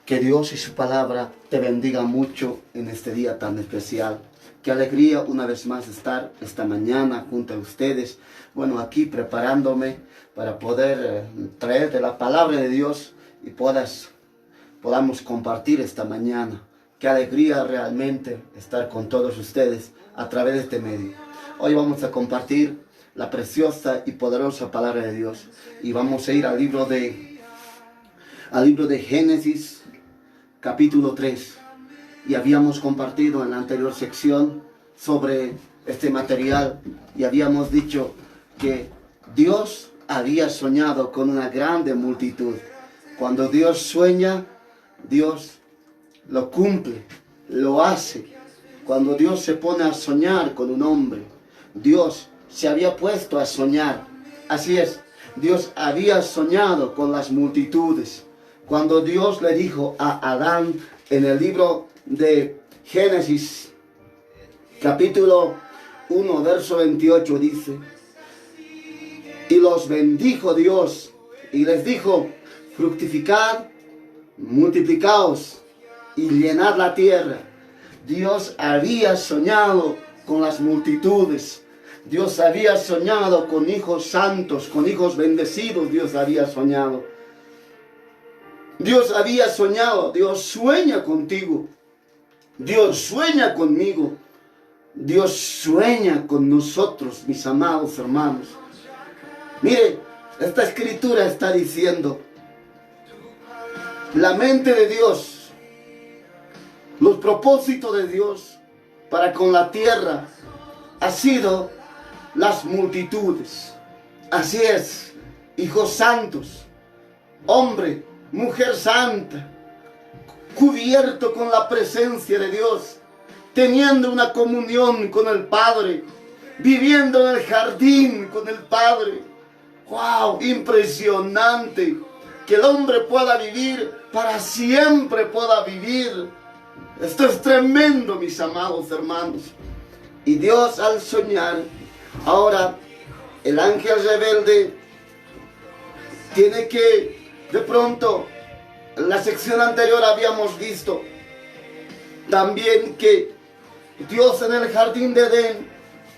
Que Dios y su palabra te bendiga mucho en este día tan especial. Qué alegría una vez más estar esta mañana junto a ustedes. Bueno, aquí preparándome para poder traerte la palabra de Dios y podamos compartir esta mañana. Qué alegría realmente estar con todos ustedes a través de este medio. Hoy vamos a compartir la preciosa y poderosa palabra de Dios. Y vamos a ir al libro de Génesis, capítulo 3. Y habíamos compartido en la anterior sección sobre este material y habíamos dicho que Dios había soñado con una grande multitud. Cuando Dios sueña, Dios lo cumple, lo hace. Cuando Dios se pone a soñar con un hombre, Dios se había puesto a soñar. Así es, Dios había soñado con las multitudes. Cuando Dios le dijo a Adán en el libro de Génesis, capítulo 1, verso 28, dice: y los bendijo Dios y les dijo: fructificad, multiplicaos y llenad la tierra. Dios había soñado con las multitudes. Dios había soñado con hijos santos, con hijos bendecidos. Dios había soñado. Dios había soñado. Dios sueña contigo. Dios sueña conmigo. Dios sueña con nosotros, mis amados hermanos. Mire, esta escritura está diciendo: la mente de Dios, los propósitos de Dios para con la tierra ha sido las multitudes. Así es, hijos santos, hombre, mujer santa, cubierto con la presencia de Dios, teniendo una comunión con el Padre, viviendo en el jardín con el Padre. ¡Wow! Impresionante. Que el hombre pueda vivir, para siempre pueda vivir. Esto es tremendo, mis amados hermanos. Y Dios al soñar, ahora el ángel rebelde tiene que, de pronto, en la sección anterior habíamos visto también que Dios en el jardín de Edén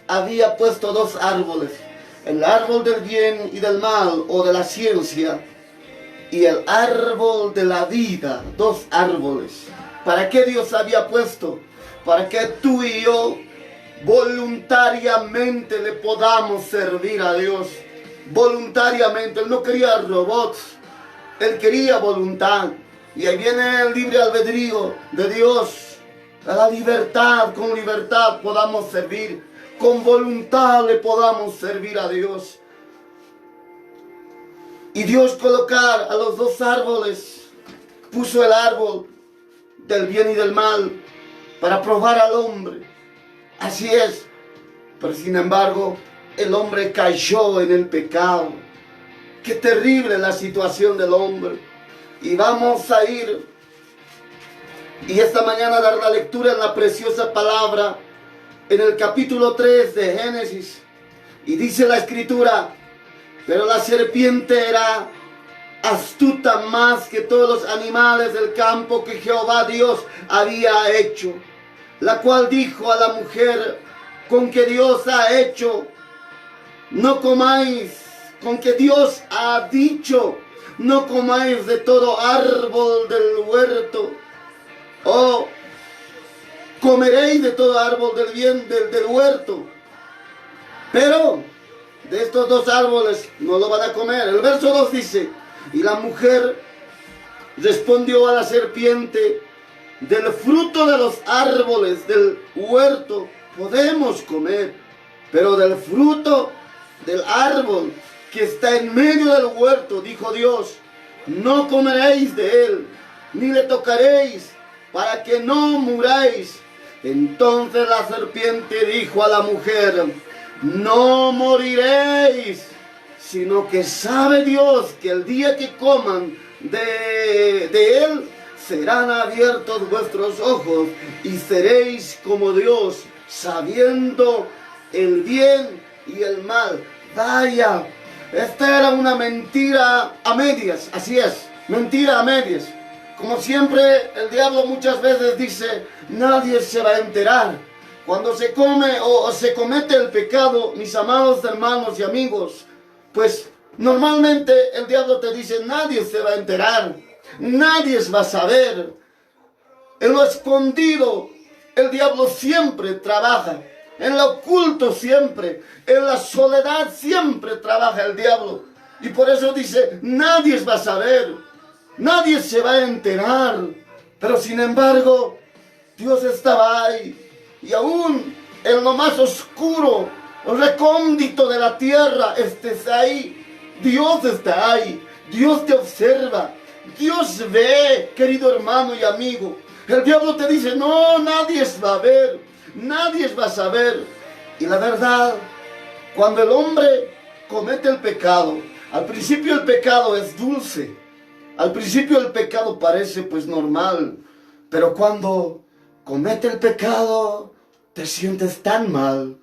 había puesto dos árboles: el árbol del bien y del mal, o de la ciencia, y el árbol de la vida. Dos árboles. ¿Para qué Dios había puesto? Para que tú y yo voluntariamente le podamos servir a Dios. Voluntariamente. Él no quería robots, Él quería voluntad. Y ahí viene el libre albedrío de Dios. A la libertad, con libertad podamos servir. Con voluntad le podamos servir a Dios. Y Dios colocar a los dos árboles, puso el árbol del bien y del mal para probar al hombre. Así es. Pero sin embargo, el hombre cayó en el pecado. Qué terrible la situación del hombre. Y vamos a ir y esta mañana dar la lectura en la preciosa palabra en el capítulo 3 de Génesis. Y dice la escritura: pero la serpiente era astuta más que todos los animales del campo que Jehová Dios había hecho, la cual dijo a la mujer: con que Dios ha hecho, no comáis. Con que Dios ha dicho: no comáis de todo árbol del huerto. O comeréis de todo árbol del bien del huerto, pero de estos dos árboles no lo van a comer. El verso 2 dice: y la mujer respondió a la serpiente: del fruto de los árboles del huerto podemos comer, pero del fruto del árbol que está en medio del huerto, dijo Dios, no comeréis de él, ni le tocaréis, para que no muráis. Entonces la serpiente dijo a la mujer: no moriréis, sino que sabe Dios que el día que coman de él, serán abiertos vuestros ojos y seréis como Dios, sabiendo el bien y el mal. Vaya, esta era una mentira a medias. Así es, mentira a medias. Como siempre, el diablo muchas veces dice, nadie se va a enterar. Cuando se come o se comete el pecado, mis amados hermanos y amigos, pues normalmente el diablo te dice, nadie se va a enterar, nadie va a saber. En lo escondido, el diablo siempre trabaja. En lo oculto siempre, en la soledad siempre trabaja el diablo. Y por eso dice, nadie va a saber, nadie se va a enterar. Pero sin embargo, Dios estaba ahí. Y aún en lo más oscuro, recóndito de la tierra, estés ahí. Dios está ahí. Dios te observa. Dios ve, querido hermano y amigo. El diablo te dice, no, nadie va a ver, nadie va a saber. Y la verdad, cuando el hombre comete el pecado, al principio el pecado es dulce. Al principio el pecado parece pues normal. Pero cuando comete el pecado, te sientes tan mal,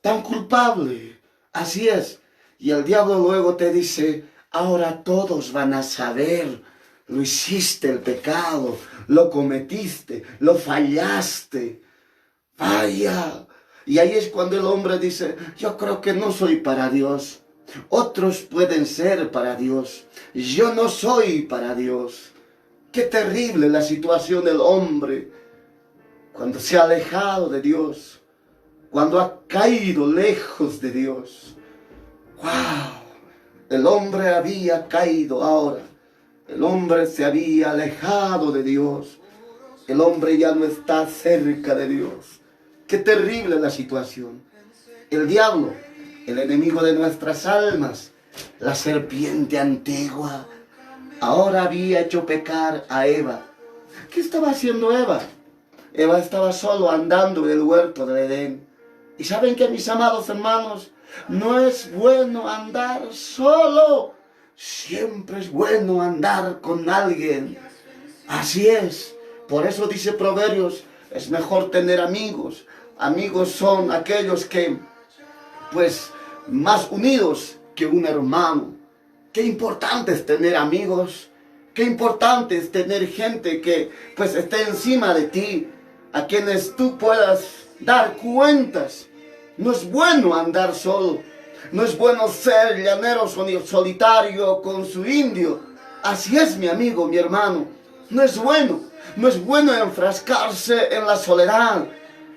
tan culpable. Así es. Y el diablo luego te dice, ahora todos van a saber. Lo hiciste el pecado, lo cometiste, lo fallaste. Vaya. Y ahí es cuando el hombre dice, yo creo que no soy para Dios. Otros pueden ser para Dios. Yo no soy para Dios. Qué terrible la situación del hombre cuando se ha alejado de Dios, cuando ha caído lejos de Dios. ¡Wow! El hombre había caído ahora. El hombre se había alejado de Dios. El hombre ya no está cerca de Dios. Qué terrible la situación. El diablo, el enemigo de nuestras almas, la serpiente antigua, ahora había hecho pecar a Eva. ¿Qué estaba haciendo Eva? Eva estaba solo andando en el huerto del Edén. ¿Y saben qué, mis amados hermanos? No es bueno andar solo. Siempre es bueno andar con alguien. Así es. Por eso dice Proverbios, es mejor tener amigos. Amigos son aquellos que, pues, más unidos que un hermano. Qué importante es tener amigos. Qué importante es tener gente que, pues, esté encima de ti, a quienes tú puedas dar cuentas. No es bueno andar solo. No es bueno ser llanero solitario con su indio. Así es, mi amigo, mi hermano. No es bueno. No es bueno enfrascarse en la soledad.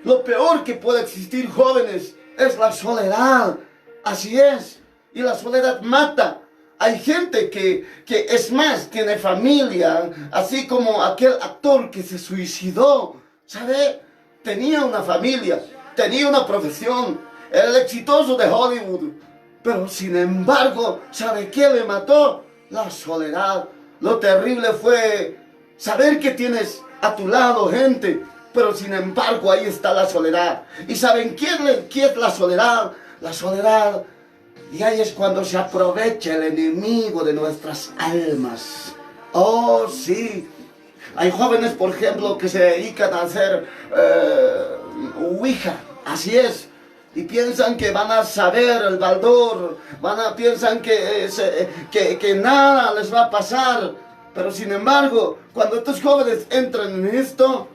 Lo peor que puede existir, jóvenes, es la soledad. Así es. Y la soledad mata. Hay gente que es más, tiene familia. Así como aquel actor que se suicidó. ¿Sabe? Tenía una familia. Tenía una profesión. Era el exitoso de Hollywood. Pero sin embargo, ¿sabe qué le mató? La soledad. Lo terrible fue saber que tienes a tu lado gente, pero sin embargo ahí está la soledad. ¿Y saben qué es la soledad? La soledad. Y ahí es cuando se aprovecha el enemigo de nuestras almas. Oh, sí. Hay jóvenes, por ejemplo, que se dedican a hacer ouija. Así es. Y piensan que van a saber el baldor, piensan que nada les va a pasar. Pero sin embargo, cuando estos jóvenes entran en esto,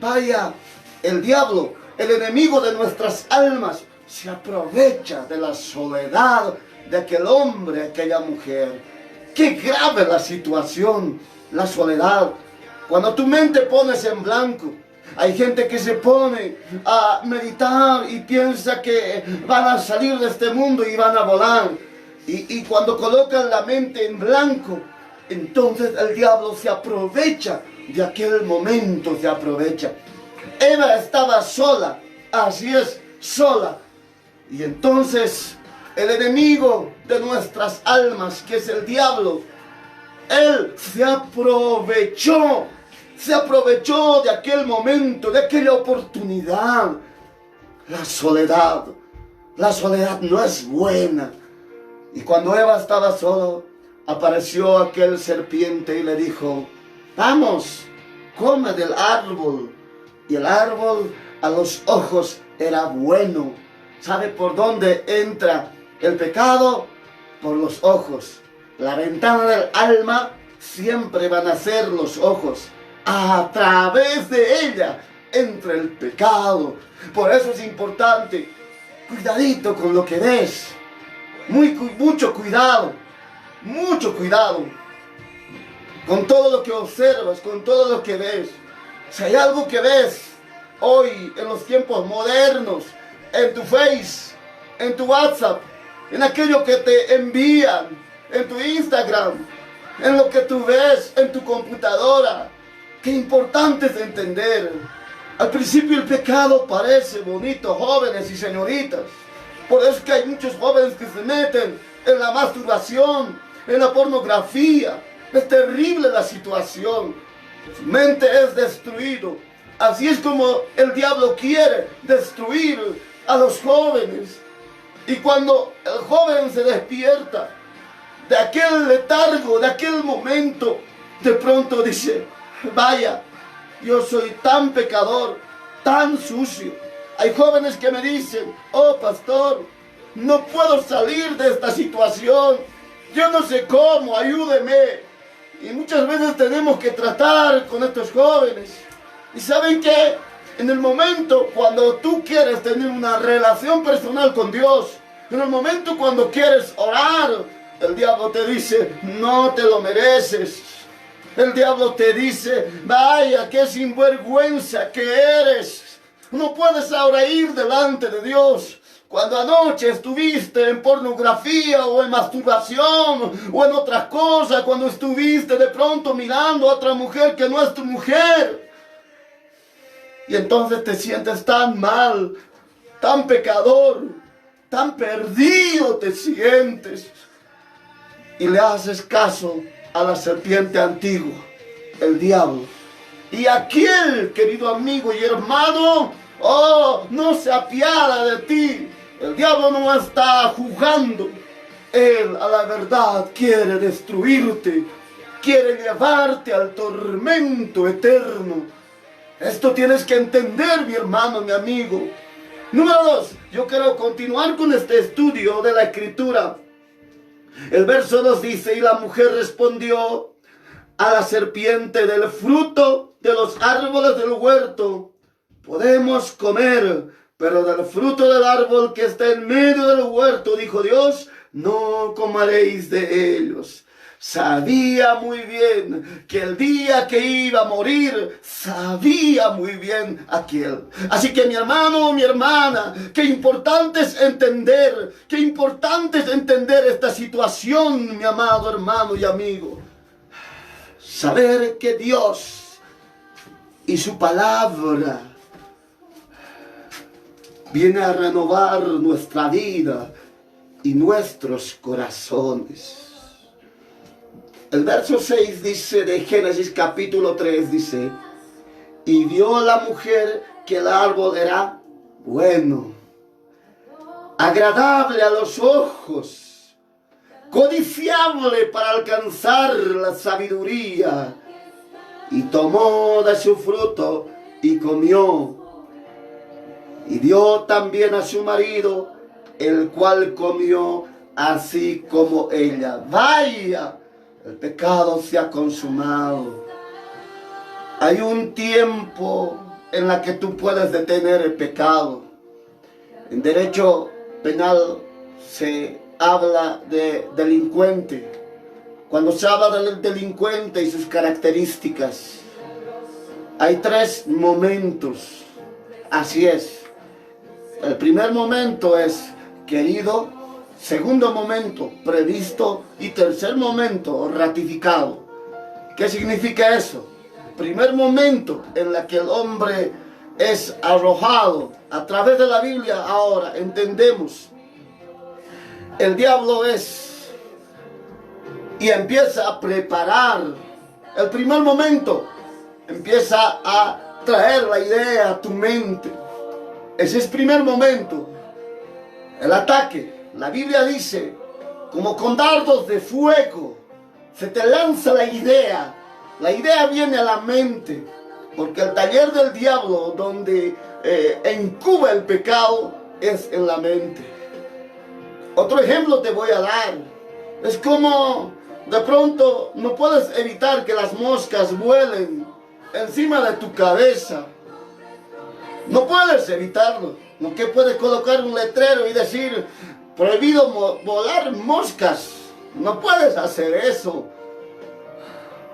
vaya, el diablo, el enemigo de nuestras almas, se aprovecha de la soledad de aquel hombre, aquella mujer. Qué grave la situación, la soledad. Cuando tu mente pones en blanco, hay gente que se pone a meditar y piensa que van a salir de este mundo y van a volar. Y cuando colocan la mente en blanco, entonces el diablo se aprovecha de aquel momento, se aprovecha. Eva estaba sola, así es, sola. Y entonces el enemigo de nuestras almas, que es el diablo, él se aprovechó de aquel momento, de aquella oportunidad. La soledad no es buena. Y cuando Eva estaba sola, apareció aquel serpiente y le dijo, vamos, come del árbol. Y el árbol a los ojos era bueno. ¿Sabe por dónde entra el pecado? Por los ojos. La ventana del alma siempre van a ser los ojos. A través de ella entra el pecado. Por eso es importante, cuidadito con lo que ves. Mucho cuidado, mucho cuidado con todo lo que observas, con todo lo que ves. Si hay algo que ves hoy en los tiempos modernos, en tu Face, en tu WhatsApp, en aquello que te envían, en tu Instagram, en lo que tú ves en tu computadora, qué importante es entender. Al principio el pecado parece bonito, jóvenes y señoritas. Por eso es que hay muchos jóvenes que se meten en la masturbación, en la pornografía. Es terrible la situación. Su mente es destruido. Así es como el diablo quiere destruir a los jóvenes. Y cuando el joven se despierta de aquel letargo, de aquel momento, de pronto dice: vaya, yo soy tan pecador, tan sucio. Hay jóvenes que me dicen: oh pastor, no puedo salir de esta situación, yo no sé cómo, ayúdeme. Y muchas veces tenemos que tratar con estos jóvenes. ¿Y saben qué? En el momento cuando tú quieres tener una relación personal con Dios, en el momento cuando quieres orar, el diablo te dice: no te lo mereces. El diablo te dice: vaya, qué sinvergüenza que eres. No puedes ahora ir delante de Dios. Cuando anoche estuviste en pornografía o en masturbación o en otras cosas, cuando estuviste de pronto mirando a otra mujer que no es tu mujer. Y entonces te sientes tan mal, tan pecador, tan perdido te sientes. Y le haces caso a la serpiente antigua, el diablo. Y aquel, querido amigo y hermano, oh, no se apiada de ti. El diablo no está jugando. Él, a la verdad, quiere destruirte. Quiere llevarte al tormento eterno. Esto tienes que entender, mi hermano, mi amigo. Número 2, yo quiero continuar con este estudio de la Escritura. El verso 2 dice: y la mujer respondió a la serpiente: del fruto de los árboles del huerto podemos comer, pero del fruto del árbol que está en medio del huerto, dijo Dios, no comeréis de ellos. Sabía muy bien que el día que iba a morir, sabía muy bien aquel. Así que mi hermano, mi hermana, qué importante es entender esta situación, mi amado hermano y amigo. Saber que Dios y su palabra viene a renovar nuestra vida y nuestros corazones. El verso 6 dice de Génesis capítulo 3, dice: y vio la mujer que el árbol era bueno, agradable a los ojos, codiciable para alcanzar la sabiduría, y tomó de su fruto y comió, y dio también a su marido, el cual comió así como ella. Vaya, el pecado se ha consumado. Hay un tiempo en la que tú puedes detener el pecado. En derecho penal se habla de delincuente. Cuando se habla del delincuente y sus características, hay 3 momentos. Así es. El primer momento es querido, segundo momento previsto y tercer momento ratificado. ¿Qué significa eso? Primer momento en la que el hombre es arrojado a través de la Biblia. Ahora entendemos, el diablo es y empieza a preparar. El primer momento empieza a traer la idea a tu mente. Ese es el primer momento, el ataque. La Biblia dice, como con dardos de fuego, se te lanza la idea. La idea viene a la mente, porque el taller del diablo, donde incuba el pecado, es en la mente. Otro ejemplo te voy a dar. Es como De pronto no puedes evitar que las moscas vuelen encima de tu cabeza. No puedes evitarlo. No que puedes colocar un letrero y decir, prohibido volar moscas. No puedes hacer eso.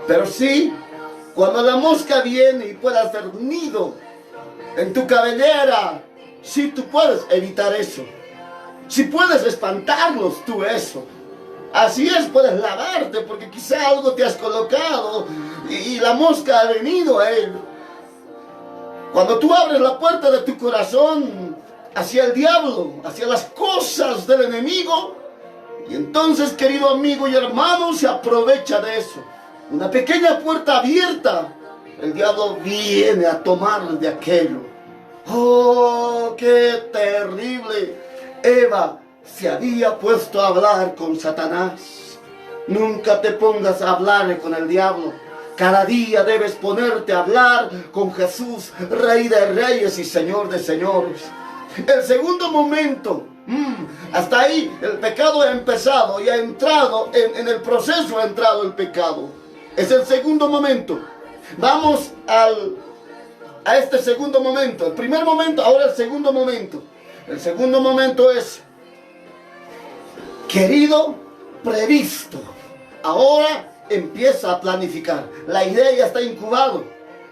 Pero sí, cuando la mosca viene y puede hacer nido en tu cabellera, sí tú puedes evitar eso. Sí puedes espantarlos tú eso. Así es, puedes lavarte porque quizá algo te has colocado y la mosca ha venido a él. Cuando tú abres la puerta de tu corazón hacia el diablo, hacia las cosas del enemigo, y entonces, querido amigo y hermano, se aprovecha de eso. Una pequeña puerta abierta, el diablo viene a tomar de aquello. ¡Oh, qué terrible! Eva se había puesto a hablar con Satanás. Nunca te pongas a hablar con el diablo. Cada día debes ponerte a hablar con Jesús, Rey de Reyes y Señor de Señores. El segundo momento, hasta ahí el pecado ha empezado y ha entrado, en el proceso ha entrado el pecado. Es el segundo momento. Vamos a este segundo momento. El primer momento, ahora el segundo momento. El segundo momento es, querido, previsto. Ahora empieza a planificar. La idea ya está incubado.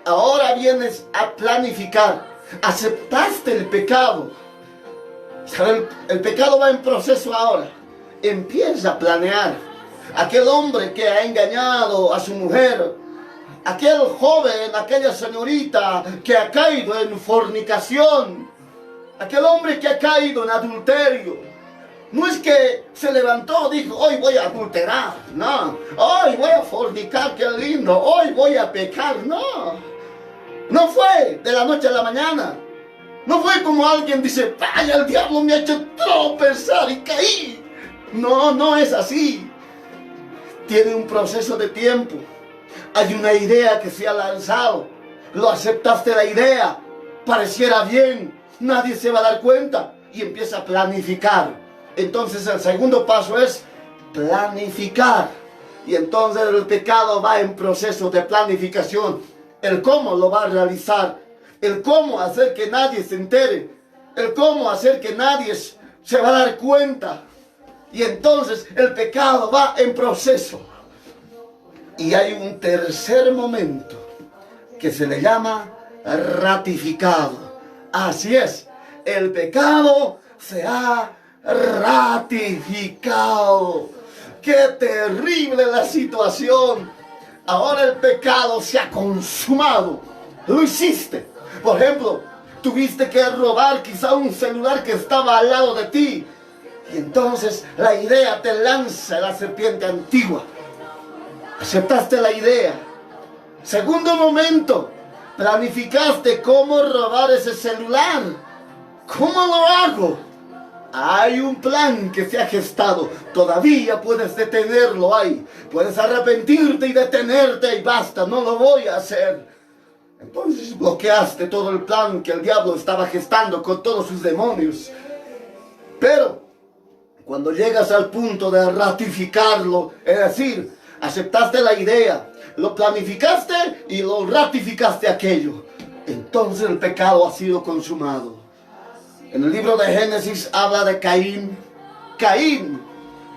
Ahora vienes a planificar. Aceptaste el pecado. El pecado va en proceso ahora. Empieza a planear. Aquel hombre que ha engañado a su mujer, aquel joven, aquella señorita que ha caído en fornicación, aquel hombre que ha caído en adulterio. No es que se levantó y dijo, hoy voy a adulterar, no. Hoy voy a fornicar, qué lindo. Hoy voy a pecar, no. No fue de la noche a la mañana. No fue como alguien dice, vaya, el diablo me ha hecho tropezar y caí. No, no es así. Tiene un proceso de tiempo. Hay una idea que se ha lanzado. Lo aceptaste la idea. Pareciera bien. Nadie se va a dar cuenta. Y empieza a planificar. Entonces el segundo paso es planificar. Y entonces el pecado va en proceso de planificación. El cómo lo va a realizar. El cómo hacer que nadie se entere. El cómo hacer que nadie se va a dar cuenta. Y entonces el pecado va en proceso. Y hay un tercer momento que se le llama ratificado. Así es, el pecado se ha ratificado. ¡Qué terrible la situación! Ahora el pecado se ha consumado. Lo hiciste. Por ejemplo, tuviste que robar quizá un celular que estaba al lado de ti. Y entonces la idea te lanza la serpiente antigua. Aceptaste la idea. Segundo momento, planificaste cómo robar ese celular. ¿Cómo lo hago? Hay un plan que se ha gestado. Todavía puedes detenerlo ahí. Puedes arrepentirte y detenerte y basta, no lo voy a hacer. Entonces bloqueaste todo el plan que el diablo estaba gestando con todos sus demonios. Pero cuando llegas al punto de ratificarlo, es decir, aceptaste la idea, lo planificaste y lo ratificaste aquello, entonces el pecado ha sido consumado. En el libro de Génesis habla de Caín. Caín,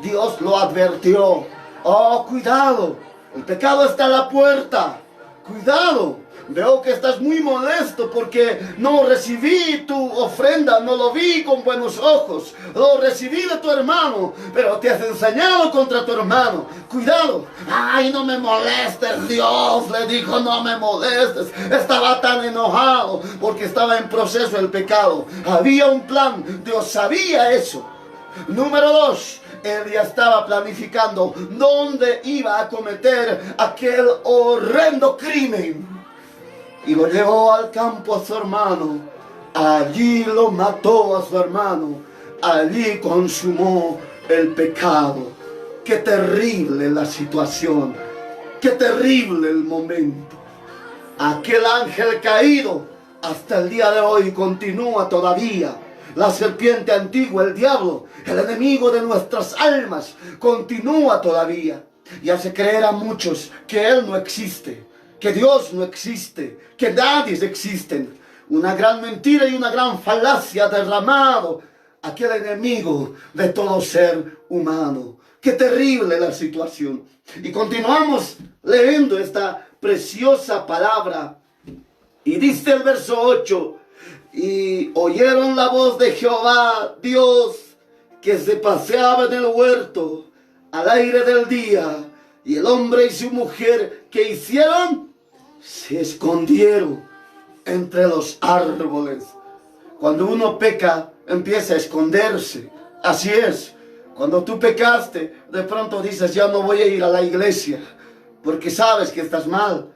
Dios lo advirtió. Oh, cuidado, el pecado está a la puerta. Cuidado. Veo que estás muy molesto porque no recibí tu ofrenda, no lo vi con buenos ojos. Lo recibí de tu hermano, pero te has ensañado contra tu hermano. Cuidado. Ay, no me molestes, Dios le dijo, no me molestes. Estaba tan enojado porque estaba en proceso el pecado. Había un plan, Dios sabía eso. Número 2. Él ya estaba planificando dónde iba a cometer aquel horrendo crimen. Y lo llevó al campo a su hermano. Allí lo mató a su hermano. Allí consumó el pecado. Qué terrible la situación. Qué terrible el momento. Aquel ángel caído hasta el día de hoy continúa todavía. La serpiente antigua, el diablo, el enemigo de nuestras almas, continúa todavía. y hace creer a muchos que Él no existe, que Dios no existe, que nadie existe. Una gran mentira y una gran falacia derramado aquel enemigo de todo ser humano. Qué terrible la situación. Y continuamos leyendo esta preciosa palabra. Y dice el verso 8, y oyeron la voz de Jehová, Dios, que se paseaba en el huerto al aire del día. Y el hombre y su mujer, ¿qué hicieron? Se escondieron entre los árboles. Cuando uno peca, empieza a esconderse. Así es. Cuando tú pecaste, de pronto dices, ya no voy a ir a la iglesia, porque sabes que estás mal.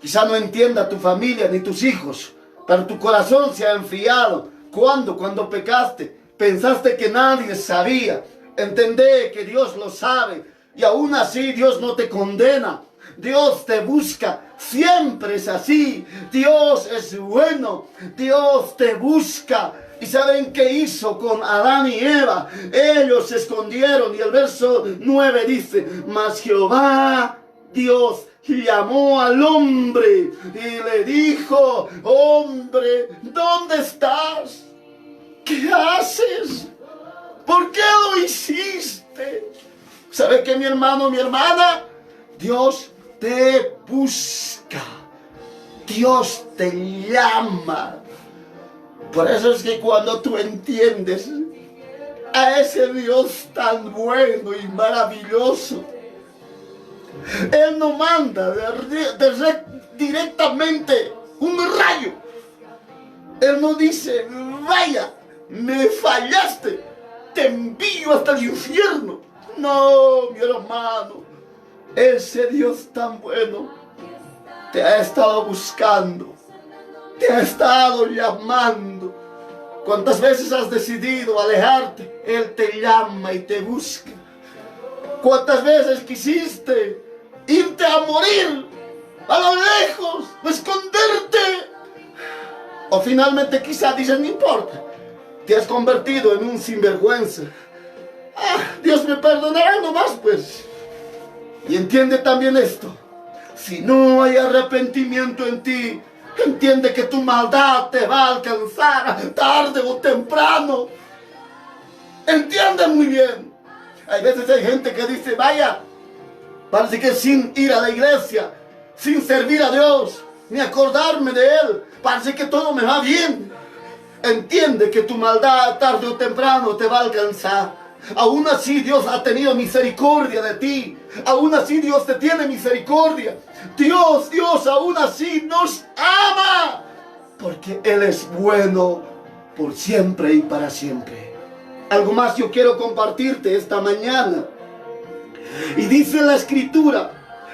Quizá no entienda tu familia ni tus hijos, pero tu corazón se ha enfriado. ¿Cuándo? Cuando pecaste. Pensaste que nadie sabía. Entendé que Dios lo sabe. Y aún así Dios no te condena. Dios te busca. Siempre es así. Dios es bueno. Dios te busca. ¿Y saben qué hizo con Adán y Eva? Ellos se escondieron. Y el verso 9 dice, mas Jehová, Dios, llamó al hombre y le dijo, hombre, ¿dónde estás? ¿Qué haces? ¿Por qué lo hiciste? ¿Sabe qué, mi hermano, mi hermana? Dios te busca. Dios te llama. Por eso es que cuando tú entiendes a ese Dios tan bueno y maravilloso, Él no manda directamente un rayo. Él no dice, vaya, me fallaste, te envío hasta el infierno. No, mi hermano, ese Dios tan bueno te ha estado buscando, te ha estado llamando. ¿Cuántas veces has decidido alejarte? Él te llama y te busca. ¿Cuántas veces quisiste irte a morir a lo lejos, o esconderte? O finalmente quizá dices, no importa, te has convertido en un sinvergüenza. Dios me perdonará nomás, pues. Y entiende también esto. Si no hay arrepentimiento en ti, entiende que tu maldad te va a alcanzar tarde o temprano. Entiende muy bien. Hay veces hay gente que dice, vaya, parece que sin ir a la iglesia, sin servir a Dios, ni acordarme de Él, parece que todo me va bien. Entiende que tu maldad tarde o temprano te va a alcanzar. Aún así Dios ha tenido misericordia de ti. Aún así Dios te tiene misericordia. Dios aún así nos ama. Porque Él es bueno por siempre y para siempre. Algo más yo quiero compartirte esta mañana. Y dice la Escritura,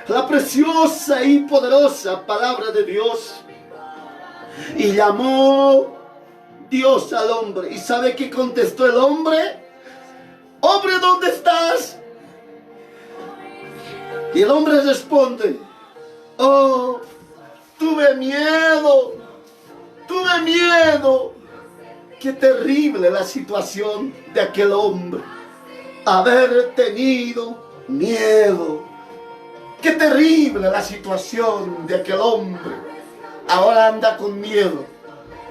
la preciosa y poderosa palabra de Dios. Y llamó Dios al hombre. ¿Y sabe qué contestó el hombre? Hombre, ¿dónde estás? Y el hombre responde, oh, tuve miedo. Qué terrible la situación de aquel hombre. Haber tenido miedo. Qué terrible la situación de aquel hombre. Ahora anda con miedo.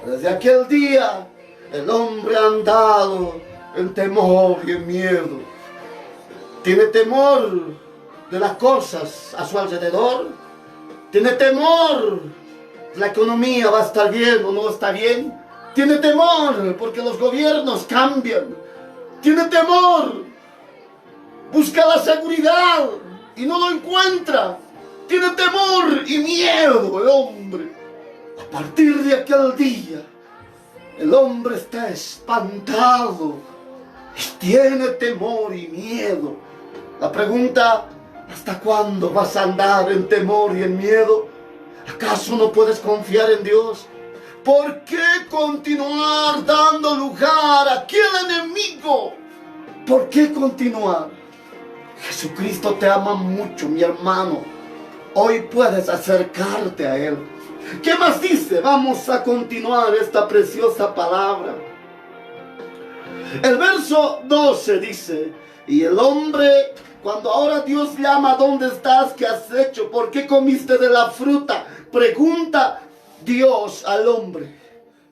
Desde aquel día el hombre ha andado en temor y en miedo. Tiene temor de las cosas a su alrededor. Tiene temor de la economía, va a estar bien o no está bien. Tiene temor porque los gobiernos cambian. Tiene temor. Busca la seguridad y no lo encuentra. Tiene temor y miedo el hombre. A partir de aquel día, el hombre está espantado. Tiene temor y miedo. La pregunta, ¿hasta cuándo vas a andar en temor y en miedo? ¿Acaso no puedes confiar en Dios? ¿Por qué continuar dando lugar a aquel enemigo? ¿Por qué continuar? Jesucristo te ama mucho, mi hermano. Hoy puedes acercarte a Él. ¿Qué más dice? Vamos a continuar esta preciosa palabra. El verso 12 dice, y el hombre Cuando ahora Dios llama, ¿dónde estás? ¿Qué has hecho? ¿Por qué comiste de la fruta? Pregunta Dios al hombre.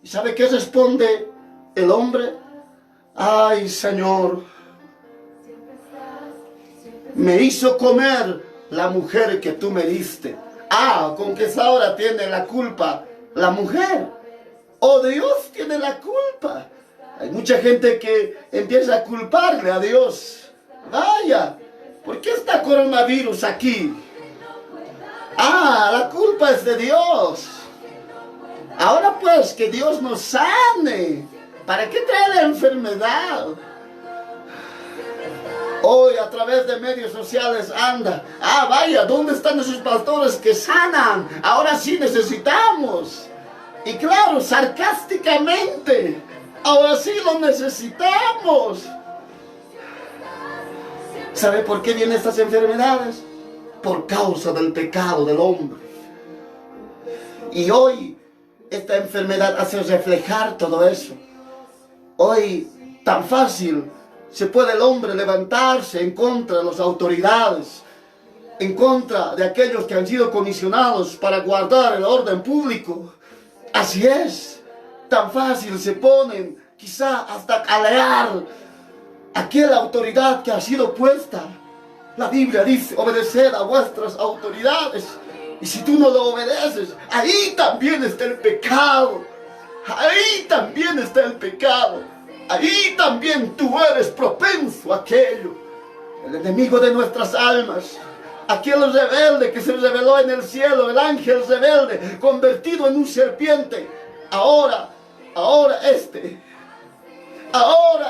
¿Y sabe qué responde el hombre? Ay, Señor, me hizo comer la mujer que tú me diste. Ah, con que ahora tiene la culpa la mujer. O Dios tiene la culpa. Hay mucha gente que empieza a culparle a Dios. Vaya, ¿por qué está coronavirus aquí? Ah, la culpa es de Dios. Ahora pues que Dios nos sane. ¿Para qué trae la enfermedad? Hoy a través de medios sociales anda. Ah, vaya, ¿dónde están esos pastores que sanan? Ahora sí necesitamos. Y claro, sarcásticamente. Ahora sí lo necesitamos. ¿Sabe por qué vienen estas enfermedades? Por causa del pecado del hombre. Y hoy esta enfermedad hace reflejar todo eso. Hoy tan fácil se puede el hombre levantarse en contra de las autoridades, en contra de aquellos que han sido comisionados para guardar el orden público. Así es, tan fácil se ponen quizá hasta calear aquella autoridad que ha sido puesta. La Biblia dice, obedeced a vuestras autoridades. Y si tú no lo obedeces, ahí también está el pecado. Ahí también está el pecado. Ahí también tú eres propenso a aquello. El enemigo de nuestras almas. Aquel rebelde que se rebeló en el cielo. El ángel rebelde convertido en un serpiente. Ahora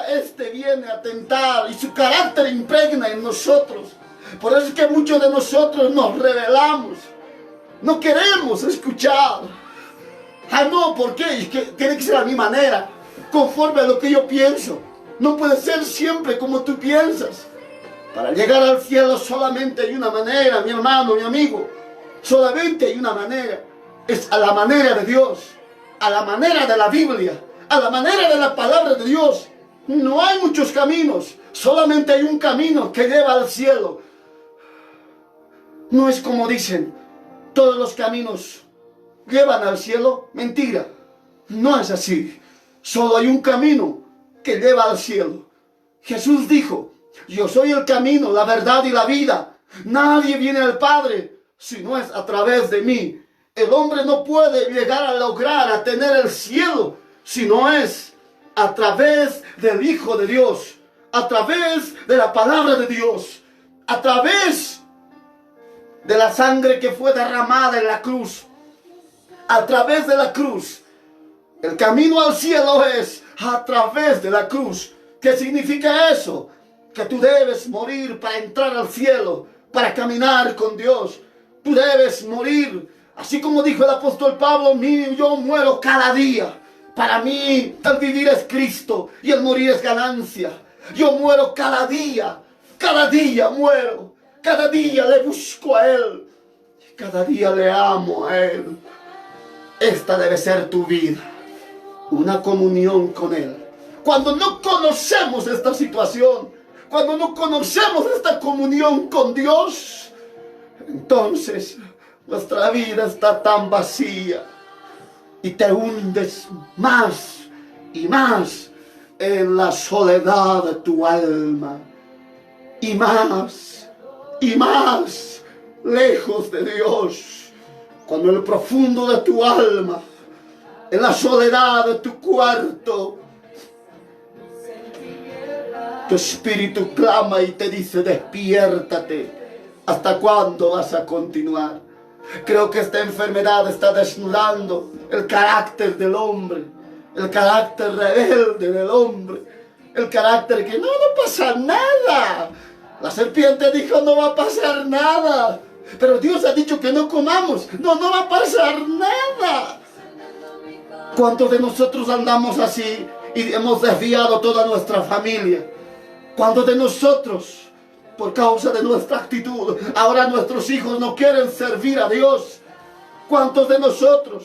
este viene a tentar y su carácter impregna en nosotros. Por eso es que muchos de nosotros nos rebelamos. No queremos escuchar. Ah, no, ¿por qué? Es que tiene que ser a mi manera, conforme a lo que yo pienso. No puede ser siempre como tú piensas. Para llegar al cielo solamente hay una manera, mi hermano, mi amigo. Solamente hay una manera. Es a la manera de Dios, a la manera de la Biblia, a la manera de la palabra de Dios. No hay muchos caminos, solamente hay un camino que lleva al cielo. No es como dicen, todos los caminos llevan al cielo. Mentira, no es así. Solo hay un camino que lleva al cielo. Jesús dijo, yo soy el camino, la verdad y la vida. Nadie viene al Padre si no es a través de mí. El hombre no puede llegar a lograr, a tener el cielo, si no es a través del Hijo de Dios, a través de la palabra de Dios, a través de la sangre que fue derramada en la cruz, a través de la cruz. El camino al cielo es a través de la cruz. ¿Qué significa eso? Que tú debes morir para entrar al cielo, para caminar con Dios. Tú debes morir, así como dijo el apóstol Pablo, yo muero cada día. Para mí el vivir es Cristo y el morir es ganancia. Yo muero cada día muero. Cada día le busco a Él. Cada día le amo a Él. Esta debe ser tu vida. Una comunión con Él. Cuando no conocemos esta situación, cuando no conocemos esta comunión con Dios, entonces nuestra vida está tan vacía y te hundes más y más en la soledad de tu alma y más lejos de Dios. Cuando en el profundo de tu alma, en la soledad de tu cuarto, tu espíritu clama y te dice, despiértate. ¿Hasta cuándo vas a continuar? Creo que esta enfermedad está desnudando el carácter del hombre, el carácter rebelde del hombre, el carácter que no pasa nada. La serpiente dijo, no va a pasar nada. Pero Dios ha dicho que no comamos. No va a pasar nada. ¿Cuántos de nosotros andamos así y hemos desviado toda nuestra familia? ¿Cuántos de nosotros, por causa de nuestra actitud, ahora nuestros hijos no quieren servir a Dios? ¿Cuántos de nosotros?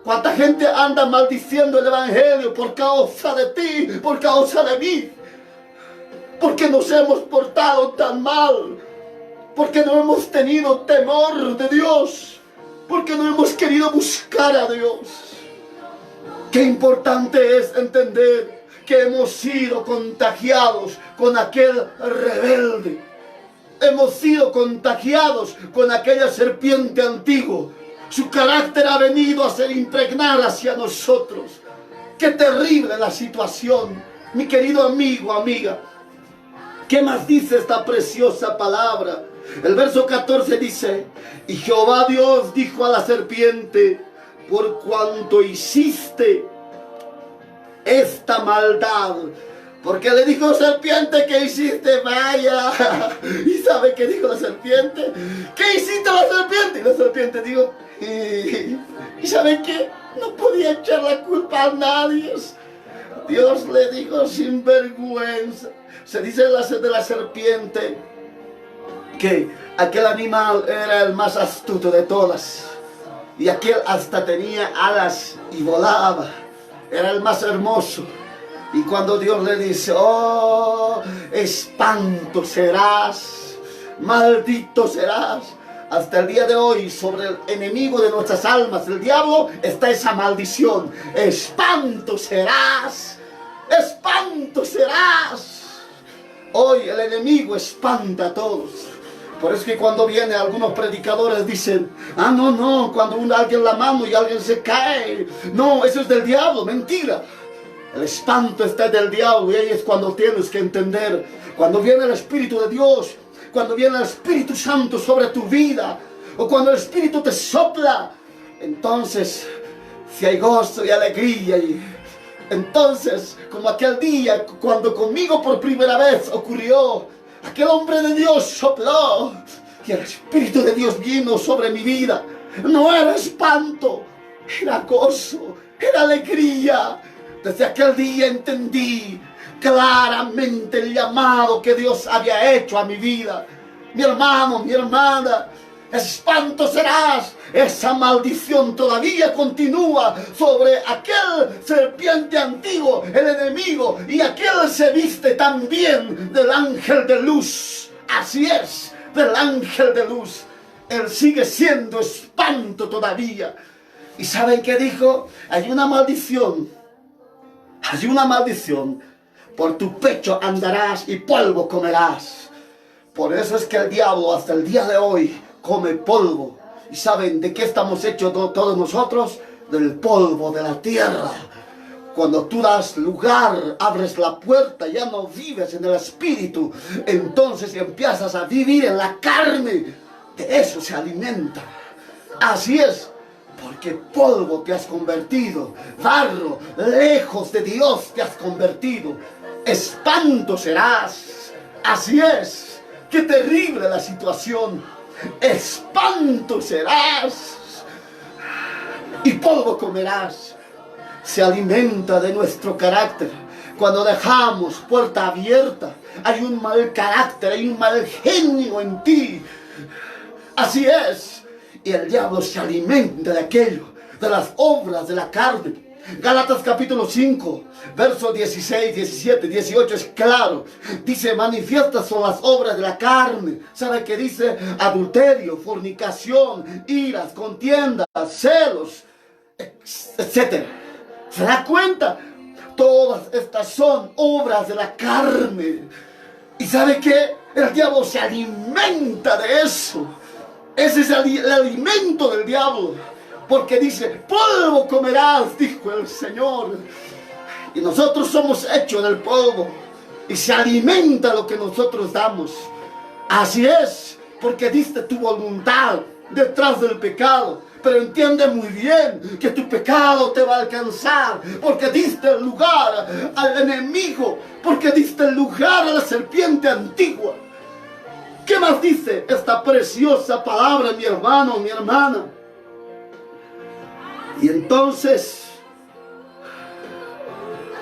¿Cuánta gente anda maldiciendo el Evangelio por causa de ti, por causa de mí? porque nos hemos portado tan mal, porque no hemos tenido temor de Dios, porque no hemos querido buscar a Dios. Qué importante es entender que hemos sido contagiados con aquel rebelde. Hemos sido contagiados con aquella serpiente antigua. Su carácter ha venido a ser impregnar hacia nosotros. Qué terrible la situación, mi querido amigo, amiga. ¿Qué más dice esta preciosa palabra? El verso 14 dice: y Jehová Dios dijo a la serpiente: por cuanto hiciste esta maldad. Porque le dijo la serpiente: ¿qué hiciste? Vaya. ¿Y sabe qué dijo la serpiente? ¿Qué hiciste la serpiente? Y la serpiente dijo: ¿y sabe qué? No podía echar la culpa a nadie. Dios le dijo: sin vergüenza. Se dice de la serpiente que aquel animal era el más astuto de todas. Y aquel hasta tenía alas y volaba. Era el más hermoso. Y cuando Dios le dice: oh, espanto serás, maldito serás. Hasta el día de hoy, sobre el enemigo de nuestras almas, el diablo, está esa maldición. Espanto serás, espanto serás. Hoy el enemigo espanta a todos. Por eso que cuando vienen algunos predicadores dicen: ah, no, cuando alguien la mano y alguien se cae, no, eso es del diablo. Mentira. El espanto está del diablo, y ahí es cuando tienes que entender. Cuando viene el Espíritu de Dios, cuando viene el Espíritu Santo sobre tu vida, o cuando el Espíritu te sopla, entonces si hay gozo y alegría. Y entonces, como aquel día cuando conmigo por primera vez ocurrió, aquel hombre de Dios sopló y el Espíritu de Dios vino sobre mi vida. No era espanto, era gozo, era alegría. Desde aquel día entendí claramente el llamado que Dios había hecho a mi vida. Mi hermano, mi hermana, espanto serás. Esa maldición todavía continúa sobre aquel serpiente antiguo, el enemigo, y aquel se viste también del ángel de luz. Así es, del ángel de luz. Él sigue siendo espanto todavía. ¿Y saben qué dijo? Hay una maldición. Hay una maldición. Por tu pecho andarás y polvo comerás. Por eso es que el diablo hasta el día de hoy come polvo. ¿Y saben de qué estamos hechos todos nosotros? Del polvo de la tierra. Cuando tú das lugar, abres la puerta, ya no vives en el espíritu, entonces empiezas a vivir en la carne. De eso se alimenta. Así es. Porque polvo te has convertido, barro, lejos de Dios te has convertido. Espanto serás. Así es. Qué terrible la situación. Espanto serás. Y polvo comerás. Se alimenta de nuestro carácter. Cuando dejamos puerta abierta, hay un mal carácter, hay un mal genio en ti. Así es. Y el diablo se alimenta de aquello, de las obras de la carne. Gálatas capítulo 5, versos 16, 17, 18 es claro. Dice: manifiestas son las obras de la carne. ¿Sabe qué dice? Adulterio, fornicación, iras, contiendas, celos, etc. ¿Se da cuenta? Todas estas son obras de la carne. ¿Y sabe qué? El diablo se alimenta de eso. Ese es el alimento del diablo. Porque dice: polvo comerás, dijo el Señor. Y nosotros somos hechos del polvo. Y se alimenta lo que nosotros damos. Así es. Porque diste tu voluntad detrás del pecado. Pero entiende muy bien que tu pecado te va a alcanzar. Porque diste el lugar al enemigo. Porque diste el lugar a la serpiente antigua. ¿Qué más dice esta preciosa palabra, mi hermano, mi hermana? Y entonces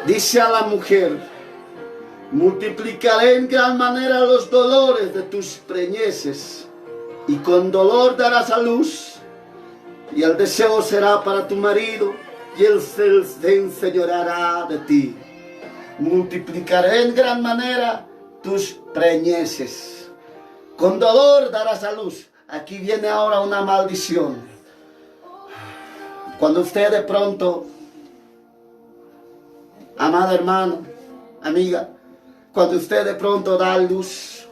dice a la mujer: multiplicaré en gran manera los dolores de tus preñeces, y con dolor darás a luz, y el deseo será para tu marido, y él se enseñoreará de ti. Multiplicaré en gran manera tus preñeces. Con dolor darás a luz. Aquí viene ahora una maldición. Cuando usted de pronto, amado hermano, amiga, cuando usted de pronto da a luz.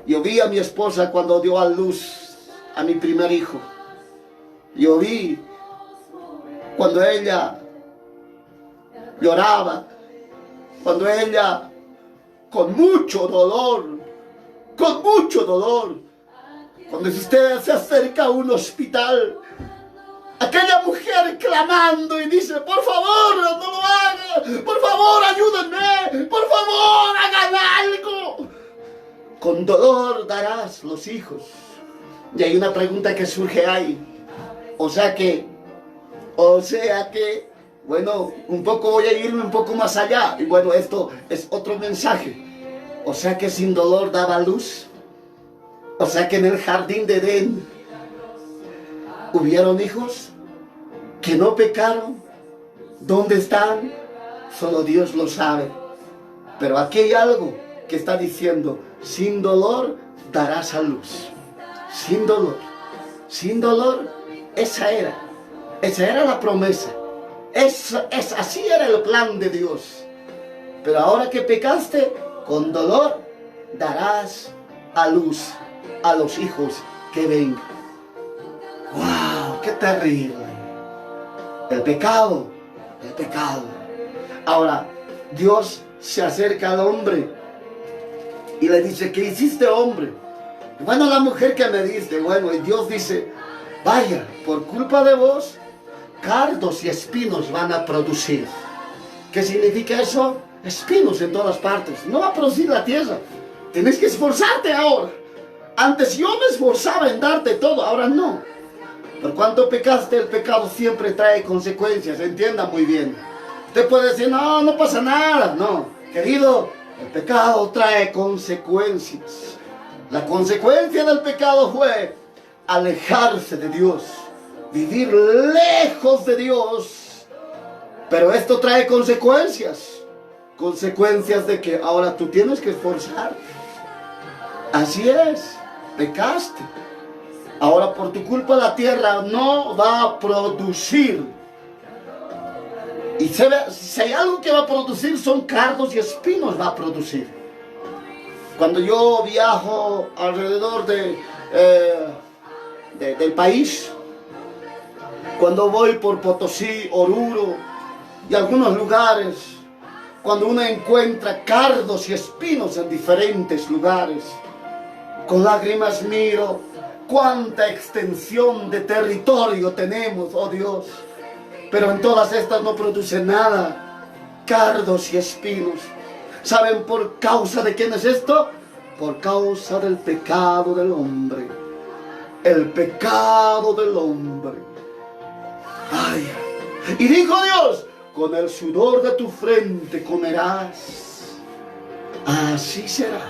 Yo vi a mi esposa cuando dio a luz a mi primer hijo. Yo vi cuando ella lloraba, cuando ella con mucho dolor, cuando usted se acerca a un hospital, aquella mujer clamando y dice, por favor, no lo hagan, por favor, ayúdenme, por favor, hagan algo. Con dolor darás los hijos. Y hay una pregunta que surge ahí. O sea que, bueno, voy a irme un poco más allá. Y bueno, esto es otro mensaje. O sea que sin dolor daba luz. O sea que en el jardín de Edén hubieron hijos que no pecaron. ¿Dónde están? Solo Dios lo sabe. Pero aquí hay algo que está diciendo, sin dolor darás a luz. Sin dolor. Sin dolor, esa era la promesa. Así era el plan de Dios. Pero ahora que pecaste, con dolor darás a luz a los hijos que vengan. ¡Wow! ¡Qué terrible! El pecado. Ahora, Dios se acerca al hombre y le dice, ¿qué hiciste, hombre? Bueno, la mujer que me diste. Bueno, y Dios dice, vaya, por culpa de vos, cardos y espinos van a producir. ¿Qué significa eso? Espinos en todas partes. No va a producir la tierra. Tienes que esforzarte ahora. Antes yo me esforzaba en darte todo, ahora no. Por cuanto pecaste, el pecado siempre trae consecuencias. Entienda muy bien. Usted puede decir, no pasa nada. No, querido, el pecado trae consecuencias. La consecuencia del pecado fue alejarse de Dios, vivir lejos de Dios. Pero esto trae consecuencias. Consecuencias de que ahora tú tienes que esforzarte. Así es, pecaste. Ahora por tu culpa la tierra no va a producir. Y si hay algo que va a producir son cardos y espinos va a producir. Cuando yo viajo alrededor del país, cuando voy por Potosí, Oruro y algunos lugares, cuando uno encuentra cardos y espinos en diferentes lugares, con lágrimas miro cuánta extensión de territorio tenemos, oh Dios, pero en todas estas no produce nada, cardos y espinos. ¿Saben por causa de quién es esto? Por causa del pecado del hombre. El pecado del hombre. Ay. Y dijo Dios, con el sudor de tu frente comerás. Así será.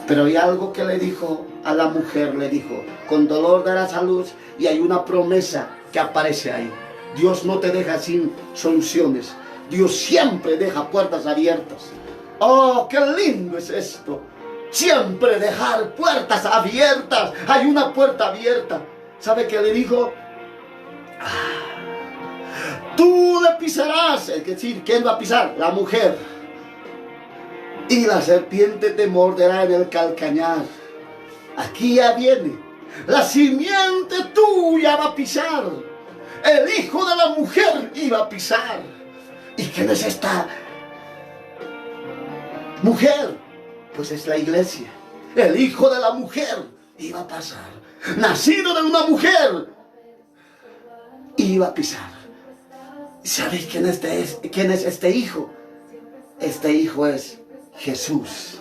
Pero hay algo que le dijo a la mujer, le dijo, con dolor darás a luz, y hay una promesa que aparece ahí. Dios no te deja sin soluciones. Dios siempre deja puertas abiertas. ¡Oh, qué lindo es esto! Siempre dejar puertas abiertas. Hay una puerta abierta. ¿Sabe qué le dijo? Tú le pisarás. Es decir, ¿quién va a pisar? La mujer. Y la serpiente te morderá en el calcañar. Aquí ya viene. La simiente tuya va a pisar. El hijo de la mujer iba a pisar. ¿Y quién es esta mujer? Pues es la iglesia. El hijo de la mujer iba a pasar. Nacido de una mujer iba a pisar. ¿Sabéis quién es este hijo? Este hijo es Jesús.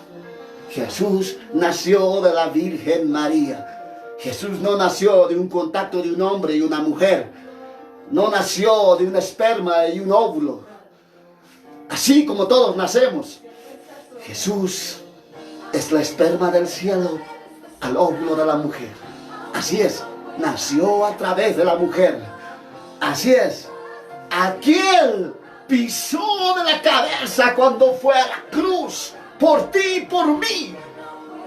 Jesús nació de la Virgen María. Jesús no nació de un contacto de un hombre y una mujer. No nació de un esperma y un óvulo. Así como todos nacemos. Jesús es la esperma del cielo al óvulo de la mujer. Así es, nació a través de la mujer. Así es, aquel pisó de la cabeza cuando fue a la cruz por ti y por mí.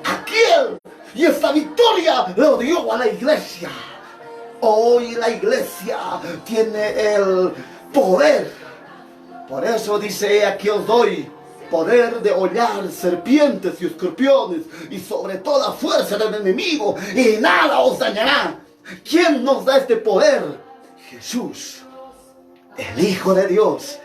Aquel. Y esta victoria lo dio a la iglesia. Hoy la iglesia tiene el poder. Por eso dice: aquí os doy poder de hollar serpientes y escorpiones y sobre toda fuerza del enemigo, y nada os dañará. ¿Quién nos da este poder? Jesús, el Hijo de Dios.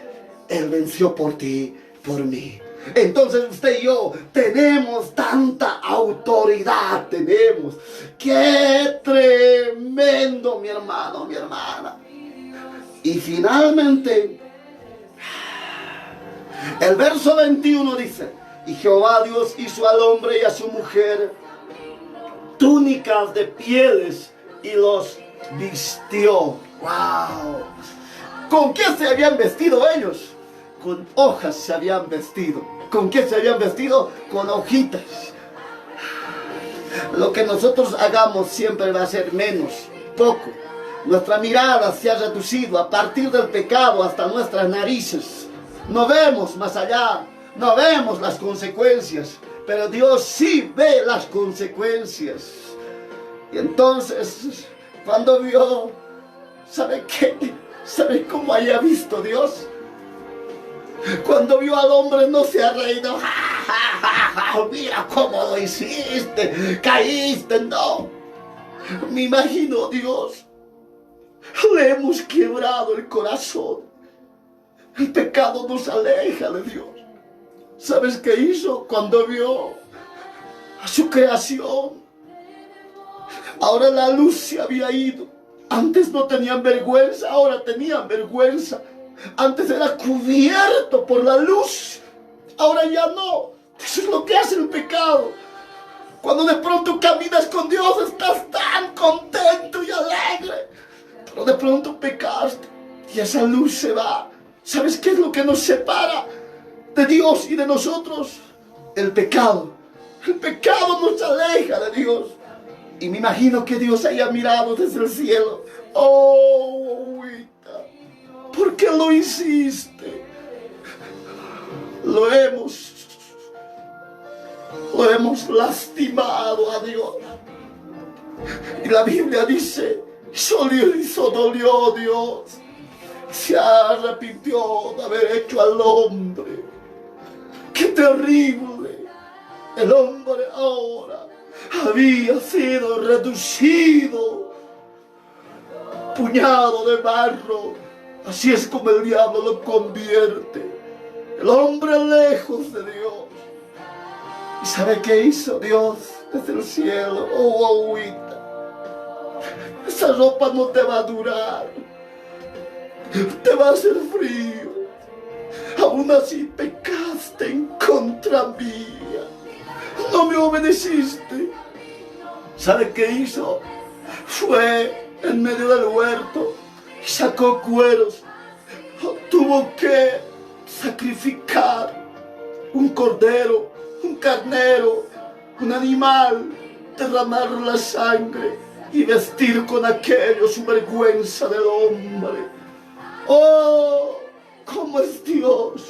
Él venció por ti, por mí. Entonces usted y yo tenemos tanta autoridad, tenemos. ¡Qué tremendo, mi hermano, mi hermana! Y finalmente, el verso 21 dice: y Jehová Dios hizo al hombre y a su mujer túnicas de pieles y los vistió. ¡Wow! ¿Con qué se habían vestido ellos? Con hojas se habían vestido. ¿Con qué se habían vestido? Con hojitas. Lo que nosotros hagamos siempre va a ser menos, poco. Nuestra mirada se ha reducido a partir del pecado hasta nuestras narices. No vemos más allá, no vemos las consecuencias, pero Dios sí ve las consecuencias. Y entonces, cuando vio, ¿sabe qué? ¿Sabe cómo haya visto Dios? Cuando vio al hombre no se ha reído. ¡Ja, ja, ja, ja! Mira cómo lo hiciste, caíste, no. Me imagino, Dios, le hemos quebrado el corazón. El pecado nos aleja de Dios. ¿Sabes qué hizo cuando vio a su creación? Ahora la luz se había ido. Antes no tenían vergüenza, ahora tenían vergüenza. Antes era cubierto por la luz, ahora ya no. Eso es lo que hace el pecado. Cuando de pronto caminas con Dios, estás tan contento y alegre. Pero de pronto pecaste y esa luz se va. ¿Sabes qué es lo que nos separa de Dios y de nosotros? El pecado. El pecado nos aleja de Dios. Y me imagino que Dios haya mirado desde el cielo. ¡Oh, Huita! ¿Por qué lo hiciste? Lo hemos lastimado a Dios. Y la Biblia dice: hizo dolió Dios. Se arrepintió de haber hecho al hombre. ¡Qué terrible! El hombre ahora había sido reducido, puñado de barro. Así es como el diablo lo convierte. El hombre lejos de Dios. ¿Y sabe qué hizo Dios desde el cielo? Oh, agüita, esa ropa no te va a durar. Te va a hacer frío. Aún así pecaste en contra mía. No me obedeciste. ¿Sabe qué hizo? Fue en medio del huerto y sacó cueros. Tuvo que sacrificar un cordero, un carnero, un animal, derramar la sangre y vestir con aquello su vergüenza del hombre. ¡Oh! ¿Cómo es Dios?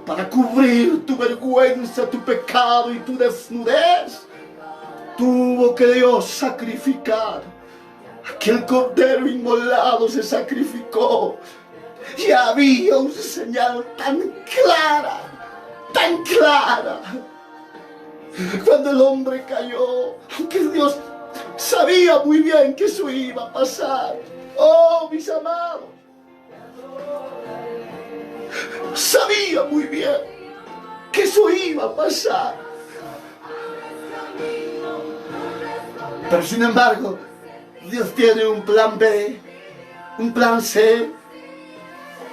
Para cubrir tu vergüenza, tu pecado y tu desnudez, tuvo que Dios sacrificar. Aquel cordero inmolado se sacrificó. Y había una señal tan clara, tan clara. Cuando el hombre cayó, aunque Dios sabía muy bien que eso iba a pasar. ¡Oh, mis amados! Sabía muy bien que eso iba a pasar. Pero sin embargo, Dios tiene un plan B, un plan C,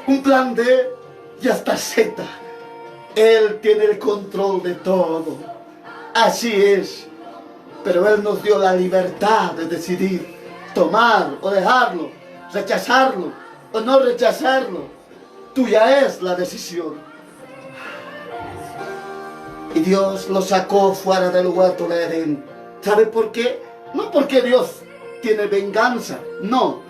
un plan D y hasta Z. Él tiene el control de todo. Así es. Pero Él nos dio la libertad de decidir tomar o dejarlo, rechazarlo o no rechazarlo. Tuya es la decisión. Y Dios lo sacó fuera del huerto de Edén. ¿Sabe por qué? No porque Dios tiene venganza, no.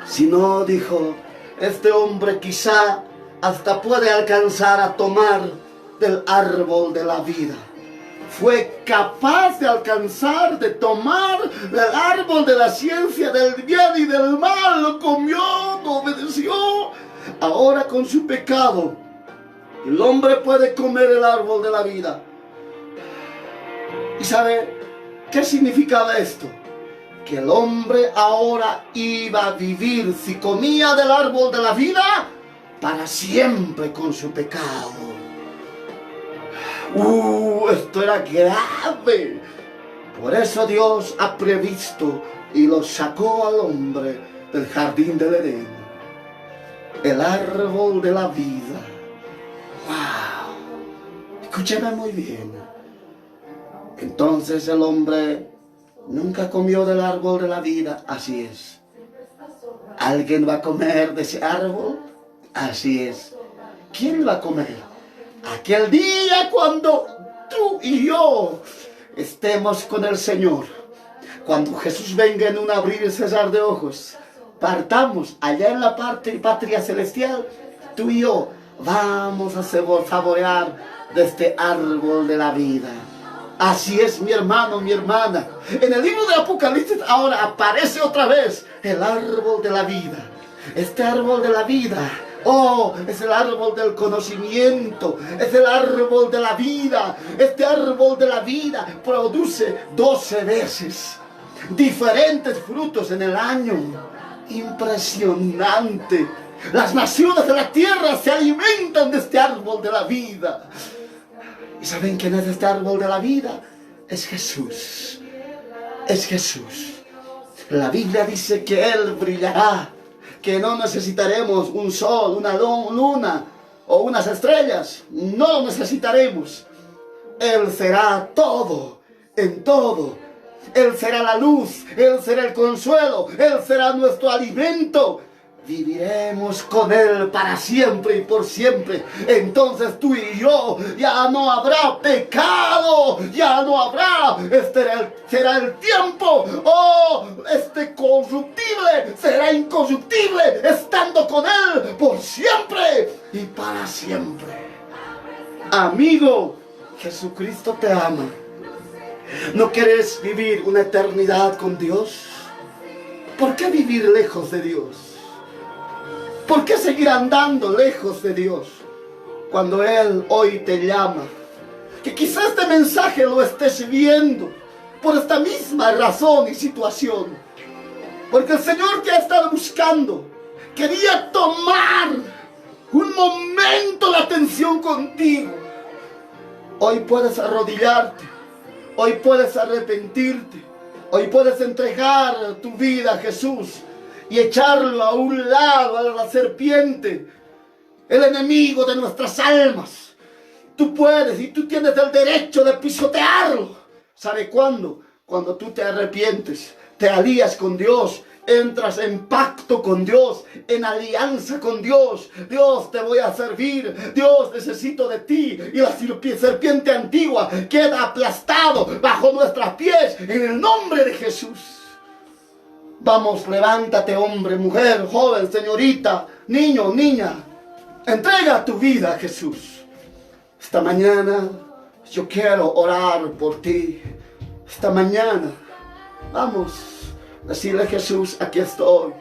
Sino dijo, este hombre quizá hasta puede alcanzar a tomar del árbol de la vida. Fue capaz de alcanzar, de tomar el árbol de la ciencia del bien y del mal. Lo comió, lo obedeció. Ahora con su pecado, el hombre puede comer el árbol de la vida. ¿Y sabe qué significaba esto? Que el hombre ahora iba a vivir, si comía del árbol de la vida, para siempre con su pecado. Esto era grave. Por eso Dios ha previsto y lo sacó al hombre del jardín del Edén. El árbol de la vida. ¡Wow! Escúcheme muy bien. Entonces el hombre nunca comió del árbol de la vida. Así es. ¿Alguien va a comer de ese árbol? Así es. ¿Quién va a comer? Aquel día cuando tú y yo estemos con el Señor. Cuando Jesús venga en un abrir y cerrar de ojos. Partamos allá en la patria celestial. Tú y yo vamos a saborear de este árbol de la vida. Así es, mi hermano, mi hermana. En el libro de Apocalipsis ahora aparece otra vez el árbol de la vida. Este árbol de la vida, es el árbol del conocimiento. Es el árbol de la vida. Este árbol de la vida produce 12 veces diferentes frutos en el año. Impresionante. Las naciones de la tierra se alimentan de este árbol de la vida. ¿Y saben quién es este árbol de la vida? Es Jesús. Es Jesús. La Biblia dice que Él brillará, que no necesitaremos un sol, una luna o unas estrellas. No necesitaremos. Él será todo, en todo. Él será la luz, Él será el consuelo, Él será nuestro alimento. Viviremos con Él para siempre y por siempre. Entonces tú y yo ya no habrá pecado, ya no habrá. Será el tiempo. Este corruptible será incorruptible, estando con Él por siempre y para siempre. Amigo, Jesucristo te ama. ¿No quieres vivir una eternidad con Dios? ¿Por qué vivir lejos de Dios? ¿Por qué seguir andando lejos de Dios cuando Él hoy te llama? Que quizás este mensaje lo estés viendo por esta misma razón y situación. Porque el Señor te ha estado buscando. Quería tomar un momento de atención contigo. Hoy puedes arrodillarte. Hoy puedes arrepentirte. Hoy puedes entregar tu vida a Jesús y echarlo a un lado, a la serpiente, el enemigo de nuestras almas. Tú puedes y tú tienes el derecho de pisotearlo. ¿Sabe cuándo? Cuando tú te arrepientes, te alías con Dios, entras en pacto con Dios, en alianza con Dios. Dios, te voy a servir. Dios, necesito de ti. Y la serpiente antigua queda aplastado bajo nuestros pies en el nombre de Jesús. Vamos, levántate, hombre, mujer, joven, señorita, niño, niña. Entrega tu vida a Jesús. Esta mañana yo quiero orar por ti. Esta mañana, vamos, decirle a Jesús, aquí estoy.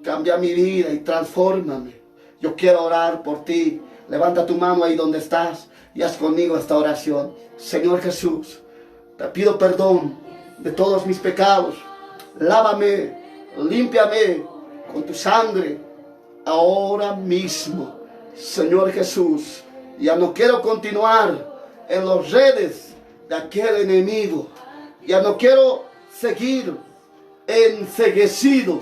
Cambia mi vida y transfórmame. Yo quiero orar por ti. Levanta tu mano ahí donde estás y haz conmigo esta oración. Señor Jesús, te pido perdón de todos mis pecados. Lávame, límpiame con tu sangre ahora mismo. Señor Jesús, ya no quiero continuar en las redes de aquel enemigo. Ya no quiero seguir enceguecido.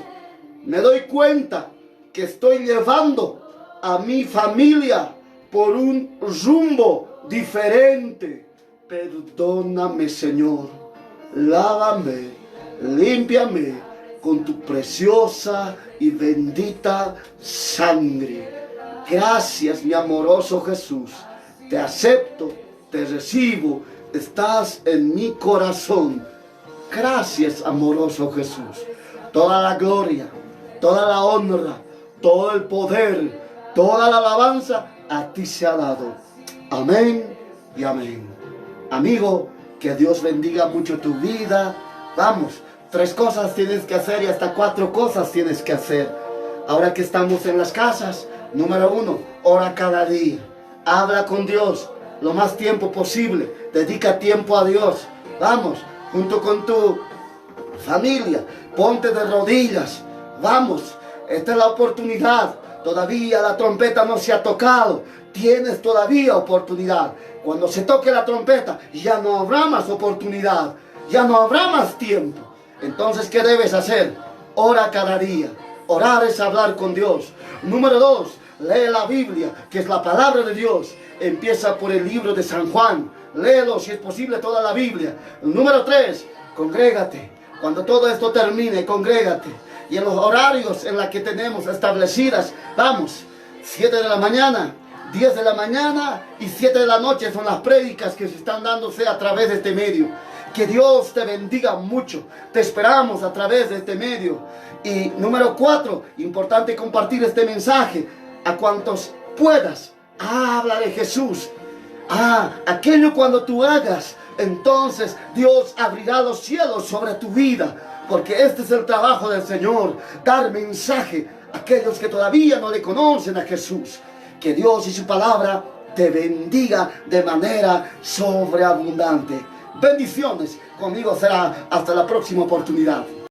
Me doy cuenta que estoy llevando a mi familia por un rumbo diferente. Perdóname, Señor. Lávame, límpiame con tu preciosa y bendita sangre. Gracias, mi amoroso Jesús. Te acepto, te recibo. Estás en mi corazón. Gracias, amoroso Jesús. Toda la gloria, toda la honra, todo el poder, toda la alabanza a ti se ha dado. Amén y amén. Amigo, que Dios bendiga mucho tu vida. Vamos, 3 cosas tienes que hacer y hasta 4 cosas tienes que hacer. Ahora que estamos en las casas, número 1, ora cada día. Habla con Dios lo más tiempo posible. Dedica tiempo a Dios. Vamos, junto con tu familia, ponte de rodillas. Vamos, esta es la oportunidad. Todavía la trompeta no se ha tocado. Tienes todavía oportunidad. Cuando se toque la trompeta, ya no habrá más oportunidad. Ya no habrá más tiempo. Entonces, ¿qué debes hacer? Ora cada día. Orar es hablar con Dios. Número 2, lee la Biblia, que es la palabra de Dios. Empieza por el libro de San Juan. Léelo, si es posible, toda la Biblia. Número 3, congrégate. Cuando todo esto termine, congrégate. Y en los horarios en los que tenemos establecidas, vamos, 7 de la mañana, 10 de la mañana y 7 de la noche son las prédicas que se están dándose a través de este medio. Que Dios te bendiga mucho. Te esperamos a través de este medio. Y número 4, importante compartir este mensaje a cuantos puedas. Habla de Jesús. Aquello cuando tú hagas, entonces Dios abrirá los cielos sobre tu vida. Porque este es el trabajo del Señor. Dar mensaje a aquellos que todavía no le conocen a Jesús. Que Dios y su palabra te bendiga de manera sobreabundante. Bendiciones. Conmigo será hasta la próxima oportunidad.